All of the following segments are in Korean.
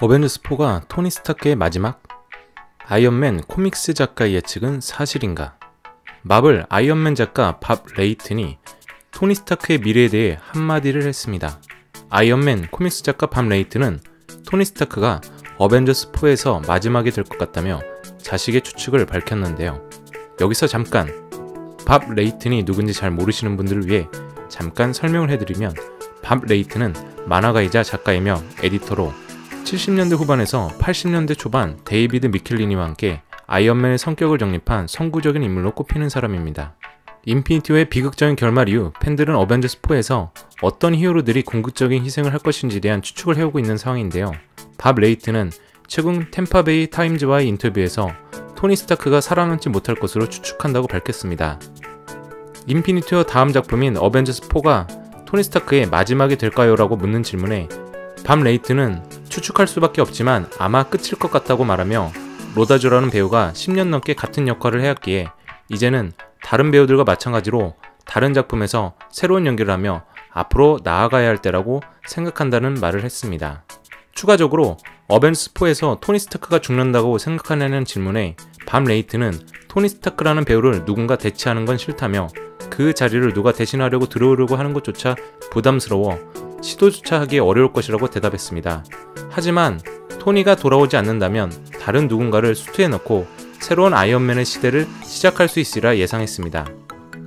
어벤져스4가 토니 스타크의 마지막? 아이언맨 코믹스 작가의 예측은 사실인가? 마블 아이언맨 작가 밥 레이튼이 토니 스타크의 미래에 대해 한마디를 했습니다. 아이언맨 코믹스 작가 밥 레이튼은 토니 스타크가 어벤져스4에서 마지막이 될 것 같다며 자식의 추측을 밝혔는데요. 여기서 잠깐 밥 레이튼이 누군지 잘 모르시는 분들을 위해 잠깐 설명을 해드리면, 밥 레이튼은 만화가이자 작가이며 에디터로 70년대 후반에서 80년대 초반 데이비드 미켈리니와 함께 아이언맨의 성격을 정립한 선구적인 인물로 꼽히는 사람입니다. 인피니티워의 비극적인 결말 이후 팬들은 어벤져스4에서 어떤 히어로들이 궁극적인 희생을 할 것인지에 대한 추측을 해오고 있는 상황인데요. 밥 레이튼은 최근 템파베이 타임즈와의 인터뷰에서 토니 스타크가 살아남지 못할 것으로 추측한다고 밝혔습니다. 인피니티워 다음 작품인 어벤져스4가 토니 스타크의 마지막이 될까요? 라고 묻는 질문에 밥 레이튼은 추측할 수밖에 없지만 아마 끝일 것 같다고 말하며, 로다주라는 배우가 10년 넘게 같은 역할을 해왔기에 이제는 다른 배우들과 마찬가지로 다른 작품에서 새로운 연기를 하며 앞으로 나아가야 할 때라고 생각한다는 말을 했습니다. 추가적으로 어벤져스4에서 토니 스타크가 죽는다고 생각하냐는 질문에 밥 레이튼은 토니 스타크라는 배우를 누군가 대체하는 건 싫다며, 그 자리를 누가 대신하려고 들어오려고 하는 것조차 부담스러워 시도조차 하기 어려울 것이라고 대답했습니다. 하지만 토니가 돌아오지 않는다면 다른 누군가를 수트에 넣고 새로운 아이언맨의 시대를 시작할 수 있으리라 예상했습니다.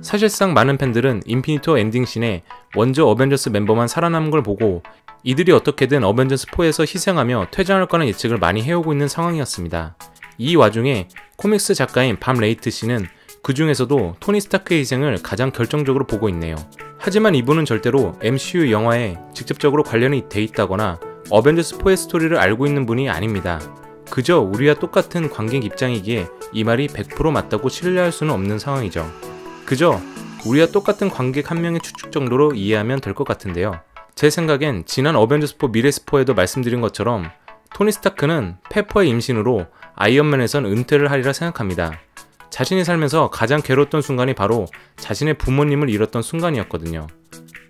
사실상 많은 팬들은 인피니티 엔딩씬에 원조 어벤져스 멤버만 살아남은 걸 보고 이들이 어떻게든 어벤져스4에서 희생하며 퇴장할 거라는 예측을 많이 해오고 있는 상황이었습니다. 이 와중에 코믹스 작가인 밥 레이튼 씨는 그 중에서도 토니 스타크의 희생을 가장 결정적으로 보고 있네요. 하지만 이분은 절대로 MCU 영화에 직접적으로 관련이 돼 있다거나 어벤져스4의 스토리를 알고 있는 분이 아닙니다. 그저 우리와 똑같은 관객 입장이기에 이 말이 100% 맞다고 신뢰할 수는 없는 상황이죠. 그저 우리와 똑같은 관객 한 명의 추측 정도로 이해하면 될 것 같은데요. 제 생각엔 지난 어벤져스4 미래 스포에도 말씀드린 것처럼 토니 스타크는 페퍼의 임신으로 아이언맨에선 은퇴를 하리라 생각합니다. 자신이 살면서 가장 괴로웠던 순간이 바로 자신의 부모님을 잃었던 순간이었거든요.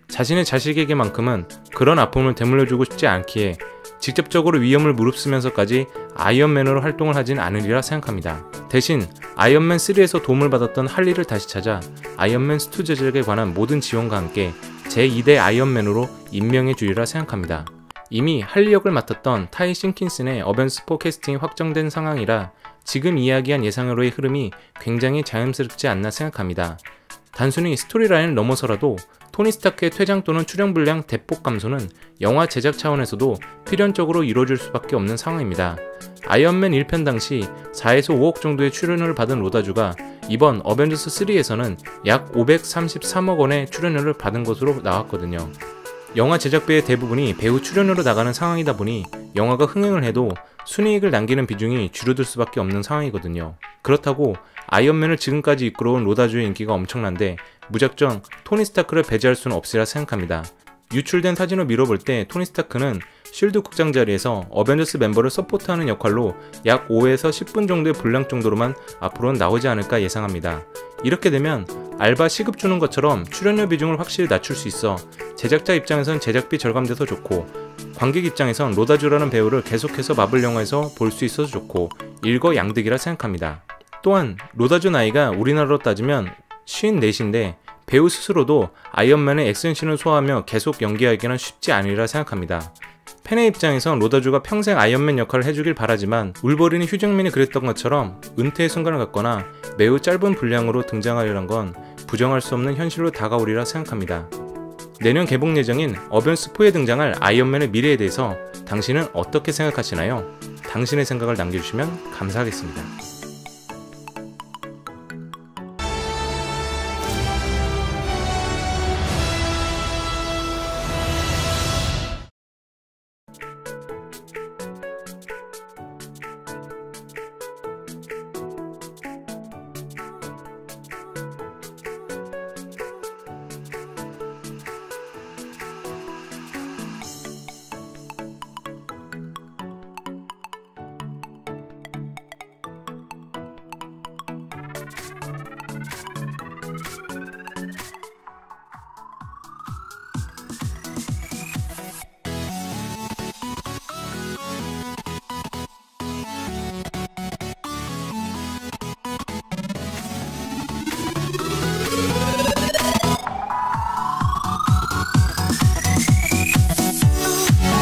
자신의 자식에게만큼은 그런 아픔을 되물려주고 싶지 않기에 직접적으로 위험을 무릅쓰면서까지 아이언맨으로 활동을 하진 않으리라 생각합니다. 대신 아이언맨 3에서 도움을 받았던 할리를 다시 찾아 아이언맨 스튜 제작에 관한 모든 지원과 함께 제2대 아이언맨으로 임명해 주리라 생각합니다. 이미 할리 역을 맡았던 타이 신킨슨의 어벤져스4 캐스팅이 확정된 상황이라 지금 이야기한 예상으로의 흐름이 굉장히 자연스럽지 않나 생각합니다. 단순히 스토리라인을 넘어서라도 토니 스타크의 퇴장 또는 출연 분량 대폭 감소는 영화 제작 차원에서도 필연적으로 이루어질 수밖에 없는 상황입니다. 아이언맨 1편 당시 4에서 5억 정도의 출연료를 받은 로다주가 이번 어벤져스 3에서는 약 533억 원의 출연료를 받은 것으로 나왔거든요. 영화 제작비의 대부분이 배우 출연료로 나가는 상황이다 보니 영화가 흥행을 해도 순이익을 남기는 비중이 줄어들 수밖에 없는 상황이거든요. 그렇다고 아이언맨을 지금까지 이끌어온 로다주의 인기가 엄청난데 무작정 토니 스타크를 배제할 수는 없으리라 생각합니다. 유출된 사진을 미뤄볼 때 토니 스타크는 쉴드 극장 자리에서 어벤져스 멤버를 서포트하는 역할로 약 5에서 10분 정도의 분량 정도로만 앞으로는 나오지 않을까 예상합니다. 이렇게 되면 알바 시급 주는 것처럼 출연료 비중을 확실히 낮출 수 있어 제작자 입장에선 제작비 절감돼서 좋고, 관객 입장에선 로다주라는 배우를 계속해서 마블 영화에서 볼 수 있어서 좋고 일거양득이라 생각합니다. 또한 로다주 나이가 우리나라로 따지면 54인데 배우 스스로도 아이언맨의 액션씬을 소화하며 계속 연기하기는 쉽지 않으리라 생각합니다. 팬의 입장에선 로다주가 평생 아이언맨 역할을 해주길 바라지만 울버린이 휴잭맨이 그랬던 것처럼 은퇴의 순간을 갖거나 매우 짧은 분량으로 등장하려는 건 부정할 수 없는 현실로 다가오리라 생각합니다. 내년 개봉 예정인 어벤져스4에 등장할 아이언맨의 미래에 대해서 당신은 어떻게 생각하시나요? 당신의 생각을 남겨주시면 감사하겠습니다.